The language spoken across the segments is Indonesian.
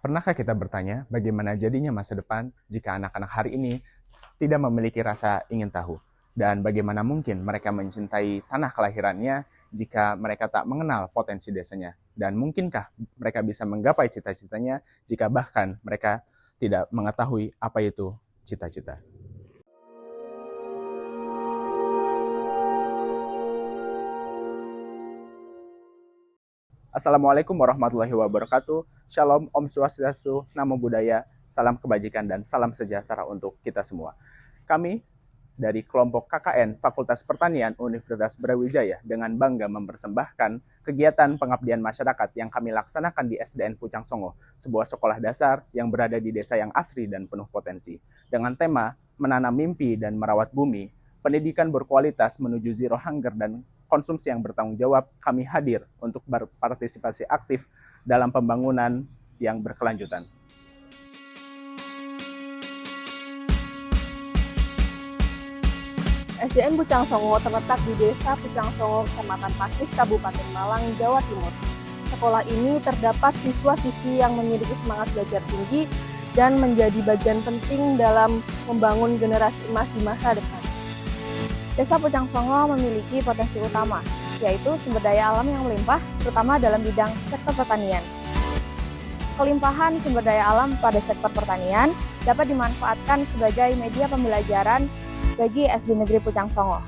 Pernahkah kita bertanya bagaimana jadinya masa depan jika anak-anak hari ini tidak memiliki rasa ingin tahu? Dan bagaimana mungkin mereka mencintai tanah kelahirannya jika mereka tak mengenal potensi desanya? Dan mungkinkah mereka bisa menggapai cita-citanya jika bahkan mereka tidak mengetahui apa itu cita-cita? Assalamualaikum warahmatullahi wabarakatuh. Shalom, Om Swastiastu, Namo Buddhaya, salam kebajikan dan salam sejahtera untuk kita semua. Kami dari kelompok KKN Fakultas Pertanian Universitas Brawijaya dengan bangga mempersembahkan kegiatan pengabdian masyarakat yang kami laksanakan di SDN Pucang Songo, sebuah sekolah dasar yang berada di desa yang asri dan penuh potensi. Dengan tema menanam mimpi dan merawat bumi, pendidikan berkualitas menuju zero hunger dan konsumsi yang bertanggung jawab, kami hadir untuk berpartisipasi aktif dalam pembangunan yang berkelanjutan. SDN Pucang Songo terletak di Desa Pucang Songo, Kecamatan Pakis, Kabupaten Malang, Jawa Timur. Sekolah ini terdapat siswa-siswi yang memiliki semangat belajar tinggi dan menjadi bagian penting dalam membangun generasi emas di masa depan. Desa Pucang Songo memiliki potensi utama, yaitu sumber daya alam yang melimpah, terutama dalam bidang sektor pertanian. Kelimpahan sumber daya alam pada sektor pertanian dapat dimanfaatkan sebagai media pembelajaran bagi SD Negeri Pucang Songo,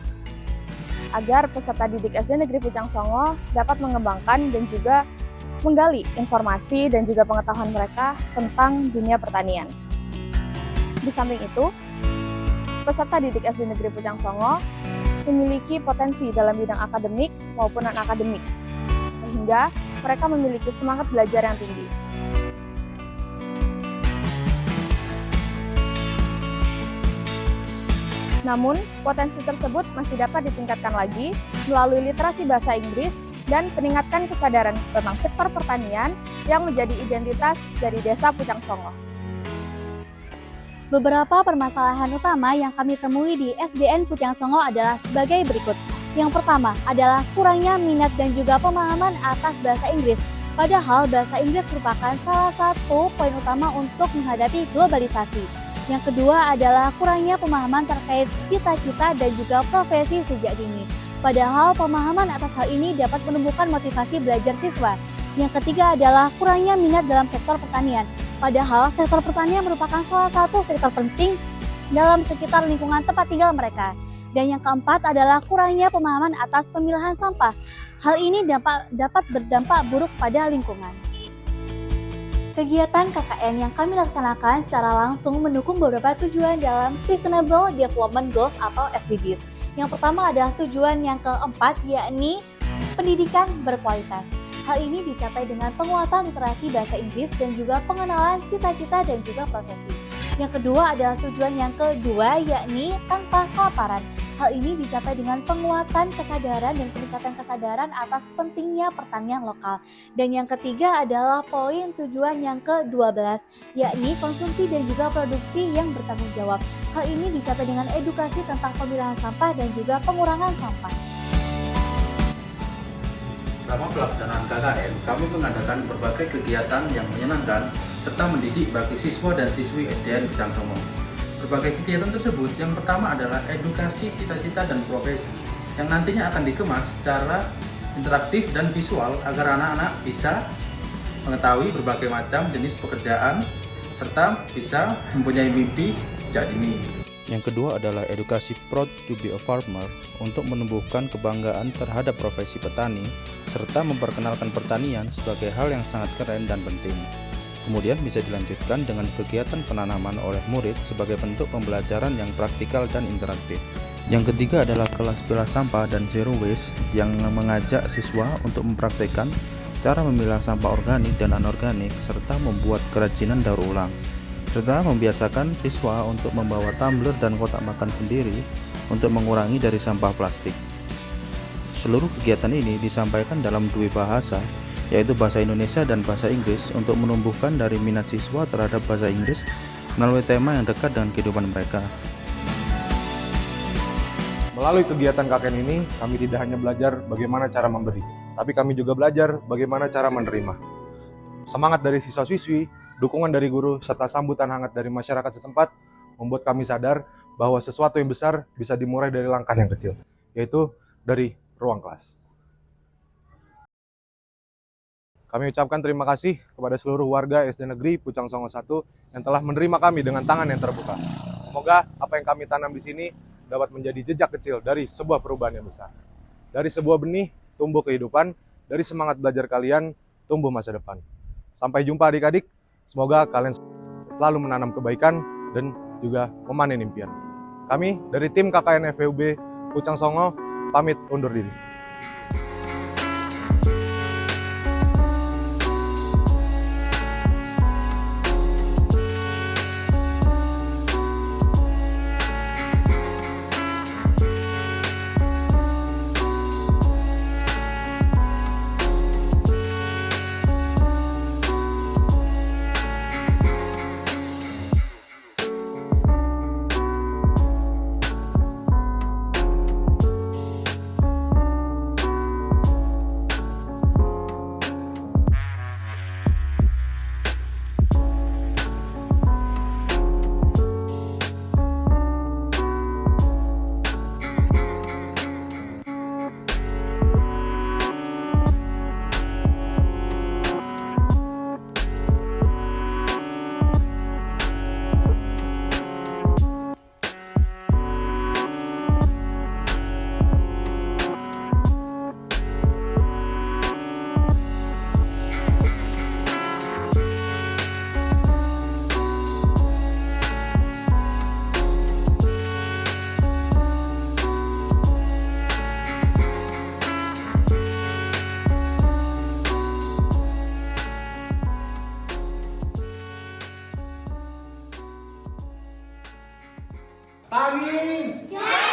agar peserta didik SD Negeri Pucang Songo dapat mengembangkan dan juga menggali informasi dan juga pengetahuan mereka tentang dunia pertanian. Di samping itu, peserta didik SD Negeri Pucang Songo memiliki potensi dalam bidang akademik maupun non-akademik, sehingga mereka memiliki semangat belajar yang tinggi. Namun, potensi tersebut masih dapat ditingkatkan lagi melalui literasi bahasa Inggris dan meningkatkan kesadaran tentang sektor pertanian yang menjadi identitas dari Desa Pucang Songo. Beberapa permasalahan utama yang kami temui di SDN Pucang Songo adalah sebagai berikut. Yang pertama adalah kurangnya minat dan juga pemahaman atas bahasa Inggris. Padahal bahasa Inggris merupakan salah satu poin utama untuk menghadapi globalisasi. Yang kedua adalah kurangnya pemahaman terkait cita-cita dan juga profesi sejak dini. Padahal pemahaman atas hal ini dapat menumbuhkan motivasi belajar siswa. Yang ketiga adalah kurangnya minat dalam sektor pertanian. Padahal sektor pertanian merupakan salah satu sektor penting dalam sekitar lingkungan tempat tinggal mereka. Dan yang keempat adalah kurangnya pemahaman atas pemilahan sampah. Hal ini dapat berdampak buruk pada lingkungan. Kegiatan KKN yang kami laksanakan secara langsung mendukung beberapa tujuan dalam Sustainable Development Goals atau SDGs. Yang pertama adalah tujuan yang keempat, yakni pendidikan berkualitas. Hal ini dicapai dengan penguatan literasi bahasa Inggris dan juga pengenalan cita-cita dan juga profesi. Yang kedua adalah tujuan yang kedua, yakni tanpa kelaparan. Hal ini dicapai dengan penguatan kesadaran dan peningkatan kesadaran atas pentingnya pertanian lokal. Dan yang ketiga adalah poin tujuan yang ke-12, yakni konsumsi dan juga produksi yang bertanggung jawab. Hal ini dicapai dengan edukasi tentang pemilahan sampah dan juga pengurangan sampah. Selama pelaksanaan KKN, kami mengadakan berbagai kegiatan yang menyenangkan serta mendidik bagi siswa dan siswi SDN Pucang Songo. Berbagai kegiatan tersebut, yang pertama adalah edukasi cita-cita dan profesi, yang nantinya akan dikemas secara interaktif dan visual agar anak-anak bisa mengetahui berbagai macam jenis pekerjaan serta bisa mempunyai mimpi sejak dini. Yang kedua adalah edukasi Proud to be a Farmer untuk menumbuhkan kebanggaan terhadap profesi petani serta memperkenalkan pertanian sebagai hal yang sangat keren dan penting. Kemudian bisa dilanjutkan dengan kegiatan penanaman oleh murid sebagai bentuk pembelajaran yang praktikal dan interaktif. Yang ketiga adalah kelas bela sampah dan zero waste yang mengajak siswa untuk mempraktikkan cara memilah sampah organik dan anorganik serta membuat kerajinan daur ulang. Serta membiasakan siswa untuk membawa tumbler dan kotak makan sendiri untuk mengurangi dari sampah plastik. Seluruh kegiatan ini disampaikan dalam dua bahasa, yaitu bahasa Indonesia dan bahasa Inggris, untuk menumbuhkan dari minat siswa terhadap bahasa Inggris melalui tema yang dekat dengan kehidupan mereka. Melalui kegiatan KKN ini, kami tidak hanya belajar bagaimana cara memberi, tapi kami juga belajar bagaimana cara menerima. Semangat dari siswa-siswi dukungan dari guru, serta sambutan hangat dari masyarakat setempat membuat kami sadar bahwa sesuatu yang besar bisa dimulai dari langkah yang kecil, yaitu dari ruang kelas. Kami ucapkan terima kasih kepada seluruh warga SD Negeri Pucang Songo 1 yang telah menerima kami dengan tangan yang terbuka. Semoga apa yang kami tanam di sini dapat menjadi jejak kecil dari sebuah perubahan yang besar. Dari sebuah benih tumbuh kehidupan, dari semangat belajar kalian tumbuh masa depan. Sampai jumpa adik-adik, semoga kalian selalu menanam kebaikan dan juga memanen impian. Kami dari tim KKN FEUB Pucang Songo pamit undur diri. Pagi.